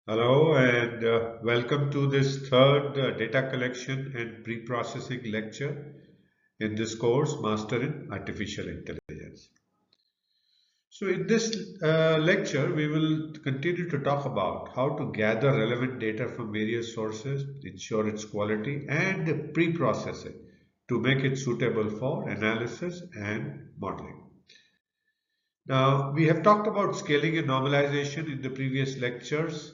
Hello and welcome to this third data collection and pre-processing lecture in this course, Master in Artificial Intelligence. So in this lecture, we will continue to talk about how to gather relevant data from various sources, ensure its quality, and pre-process it to make it suitable for analysis and modeling. Now, we have talked about scaling and normalization in the previous lectures,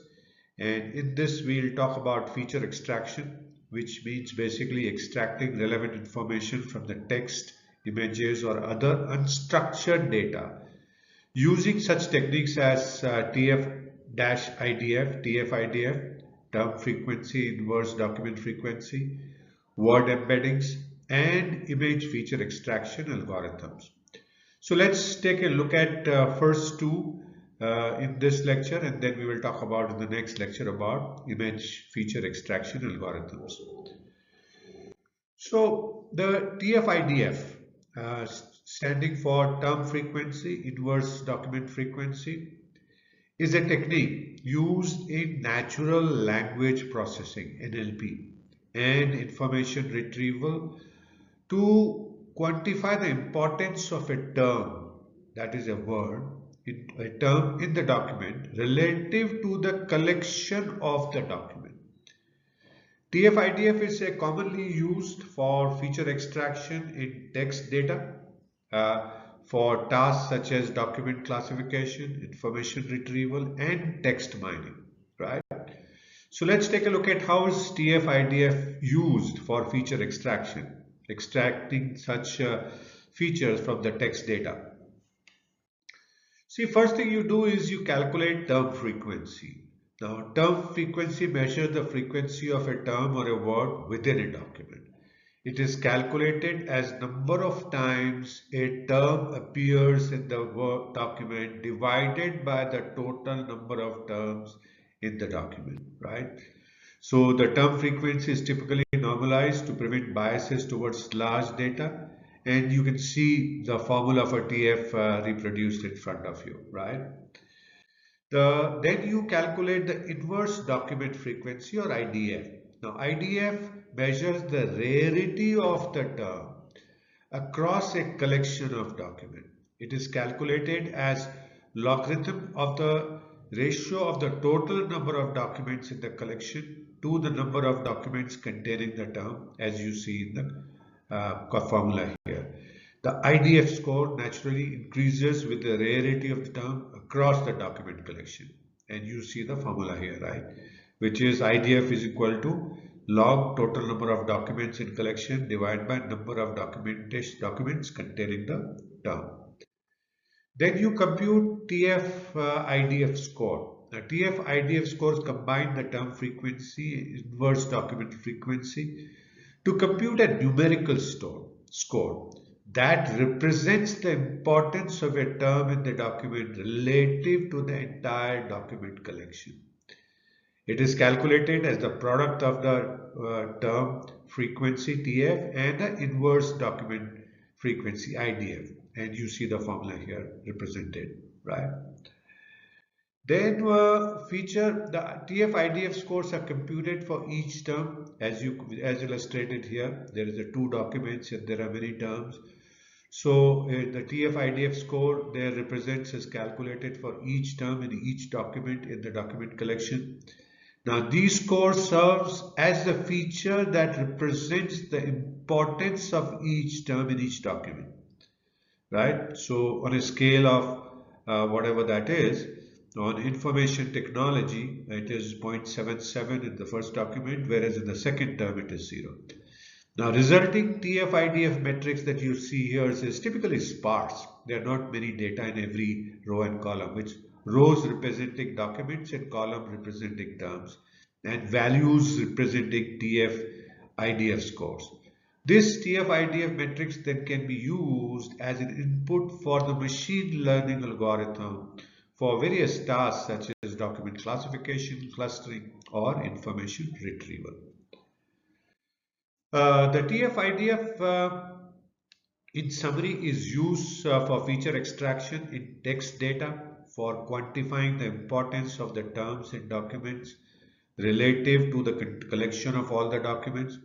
and in this we'll talk about feature extraction, which means basically extracting relevant information from the text, images, or other unstructured data using such techniques as TF-IDF, term frequency, inverse document frequency, word embeddings, and image feature extraction algorithms. So let's take a look at first two in this lecture, and then we will talk about in the next lecture about image feature extraction algorithms. So the TF-IDF, standing for term frequency, inverse document frequency, is a technique used in natural language processing, NLP, and information retrieval to quantify the importance of a term, that is a word, a term in the document relative to the collection of the document. TF-IDF is commonly used for feature extraction in text data, uh, for tasks such as document classification, information retrieval, and text mining, right? So let's take a look at how is TF-IDF used for feature extraction, extracting such features from the text data. See, first thing you do is you calculate term frequency. Now, term frequency measures the frequency of a term or a word within a document. It is calculated as number of times a term appears in the Word document divided by the total number of terms in the document, right? So the term frequency is typically normalized to prevent biases towards large data, and you can see the formula for TF reproduced in front of you, right? Then you calculate the inverse document frequency or IDF. Now IDF measures the rarity of the term across a collection of documents. It is calculated as logarithm of the ratio of the total number of documents in the collection to the number of documents containing the term, as you see in the formula here. The IDF score naturally increases with the rarity of the term across the document collection. And you see the formula here, right? Which is IDF is equal to log total number of documents in collection divided by number of documents containing the term. Then you compute TF-IDF score. The TF-IDF scores combine the term frequency, inverse document frequency to compute a numerical score that represents the importance of a term in the document relative to the entire document collection. It is calculated as the product of the term frequency TF and the inverse document frequency IDF, and you see the formula here represented, right? Then the TF-IDF scores are computed for each term as illustrated here. There is a two documents and there are many terms. So the TF-IDF score there represents is calculated for each term in each document in the document collection. Now these scores serves as the feature that represents the importance of each term in each document, right? So on a scale of whatever that is, on information technology, it is 0.77 in the first document, whereas in the second term it is 0. Now resulting TF-IDF metrics that you see here is typically sparse. There are not many data in every row and column, which rows representing documents and column representing terms and values representing TF-IDF scores. This TF-IDF matrix then can be used as an input for the machine learning algorithm for various tasks such as document classification, clustering, or information retrieval. The TF-IDF in summary is used for feature extraction in text data for quantifying the importance of the terms in documents relative to the collection of all the documents.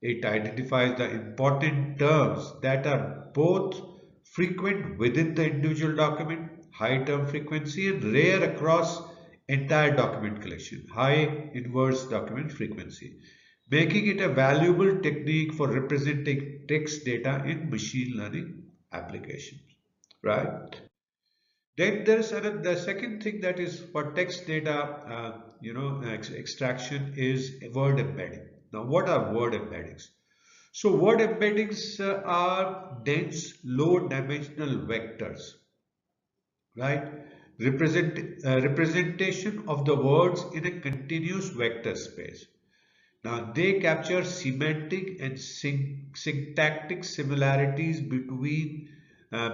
It identifies the important terms that are both frequent within the individual document, high term frequency, and rare across entire document collection, high inverse document frequency, making it a valuable technique for representing text data in machine learning applications, right? Then there's the second thing that is for text data, extraction is word embedding. Now, what are word embeddings? So, word embeddings are dense, low-dimensional vectors, right? Representation of the words in a continuous vector space. Now, they capture semantic and syntactic similarities between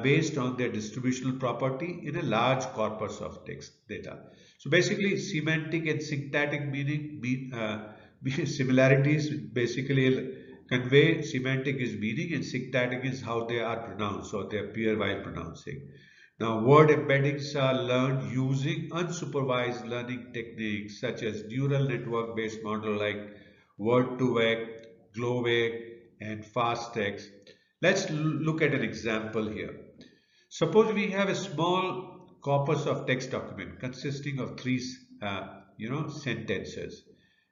based on their distributional property in a large corpus of text data. So basically, semantic and syntactic similarities basically convey semantic is meaning and syntactic is how they are pronounced or they appear while pronouncing. Now, word embeddings are learned using unsupervised learning techniques such as neural network based model like word2vec, GloVec, and FastText. Let's look at an example here. Suppose we have a small corpus of text document consisting of three, sentences.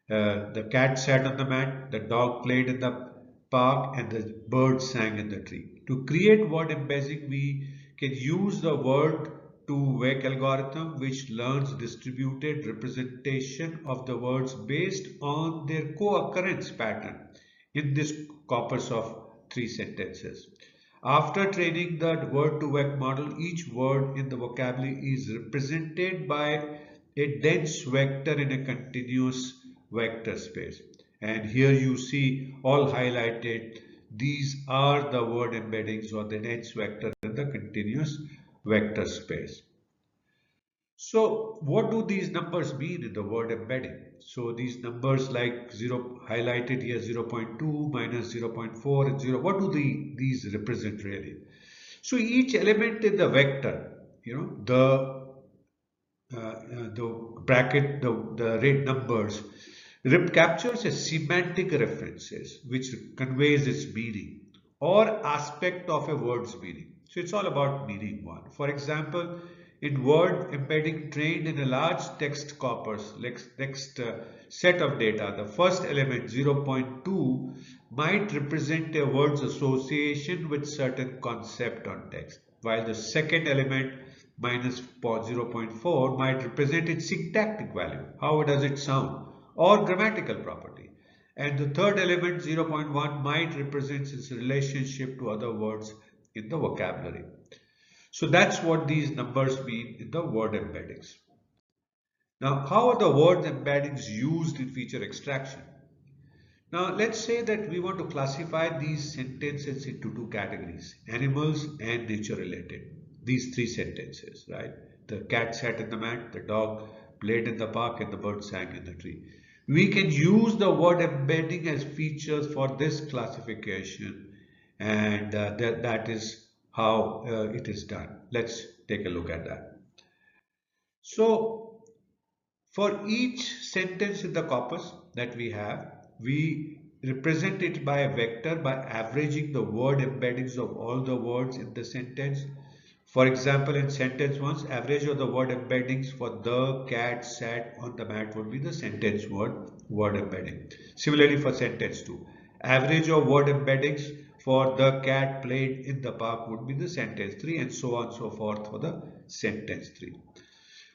The cat sat on the mat, the dog played in the park, and the bird sang in the tree. To create word embedding, we can use the word to vec algorithm, which learns distributed representation of the words based on their co-occurrence pattern in this corpus of three sentences. After training the word to vec model, each word in the vocabulary is represented by a dense vector in a continuous vector space. And here you see all highlighted. These are the word embeddings or the dense vector in the continuous vector space. So what do these numbers mean in the word embedding? So these numbers like 0 highlighted here 0.2 minus 0.4 and 0, what do these represent really? So each element in the vector, the bracket, the rate numbers, captures a semantic references which conveys its meaning or aspect of a word's meaning. So it's all about meaning one. For example, in word embedding trained in a large text corpus, next set of data, the first element 0.2 might represent a word's association with certain concept on text, while the second element minus 0.4 might represent its syntactic value. How does it sound? Or grammatical property. And the third element 0.1 might represent its relationship to other words in the vocabulary. So that's what these numbers mean in the word embeddings. Now, how are the word embeddings used in feature extraction? Now, let's say that we want to classify these sentences into two categories, animals and nature related. These three sentences, right? The cat sat in the mat, the dog played in the park, and the bird sang in the tree. We can use the word embedding as features for this classification, and that is how it is done. Let's take a look at that. So, for each sentence in the corpus that we have, we represent it by a vector by averaging the word embeddings of all the words in the sentence. For example, in sentence 1, average of the word embeddings for the cat sat on the mat would be the sentence word embedding. Similarly for sentence 2, average of word embeddings for the cat played in the park would be the sentence 3, and so on and so forth for the sentence 3.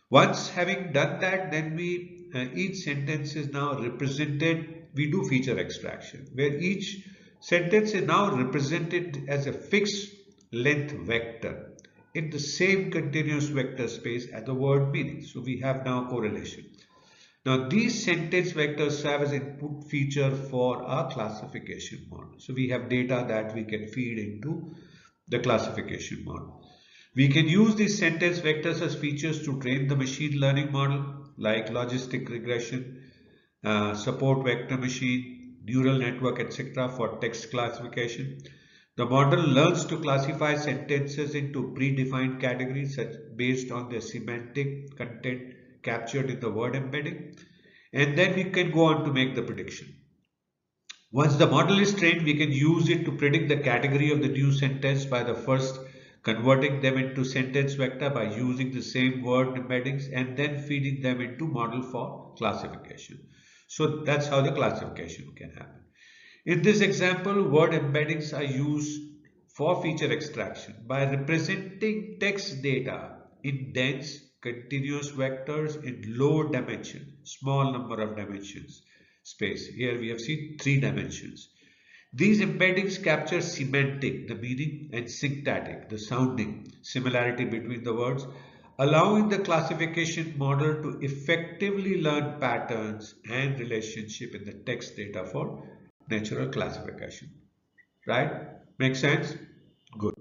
Once having done that, then we each sentence is now represented. We do feature extraction where each sentence is now represented as a fixed length vector in the same continuous vector space as the word meaning. So we have now correlation. Now these sentence vectors serve as input feature for our classification model. So we have data that we can feed into the classification model. We can use these sentence vectors as features to train the machine learning model like logistic regression, support vector machine, neural network, etc. for text classification. The model learns to classify sentences into predefined categories based on their semantic content captured in the word embedding, and then we can go on to make the prediction. Once the model is trained, we can use it to predict the category of the new sentence by the first converting them into sentence vector by using the same word embeddings and then feeding them into model for classification. So that's how the classification can happen. In this example, word embeddings are used for feature extraction by representing text data in dense continuous vectors in low dimension, small number of dimensions space. Here we have seen 3 dimensions. These embeddings capture semantic, the meaning, and syntactic, the sounding, similarity between the words, allowing the classification model to effectively learn patterns and relationship in the text data for natural classification. Right? Make sense? Good.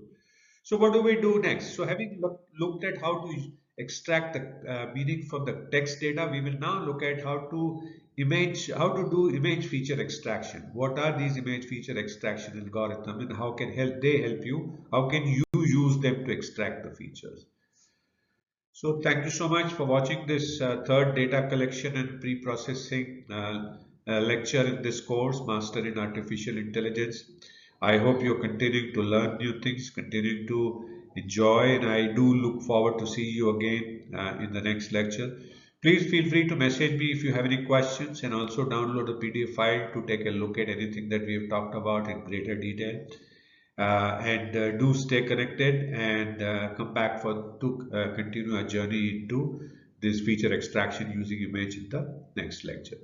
So what do we do next? So having looked at how to extract the meaning from the text data, we will now look at how to do image feature extraction. What are these image feature extraction algorithm and how can they help you? How can you use them to extract the features? So thank you so much for watching this third data collection and pre-processing lecture in this course, Master in Artificial Intelligence. I hope you're continuing to learn new things, continuing to enjoy, and I do look forward to see you again in the next lecture. Please feel free to message me if you have any questions and also download the PDF file to take a look at anything that we have talked about in greater detail. And do stay connected and come back to continue our journey into this feature extraction using image in the next lecture.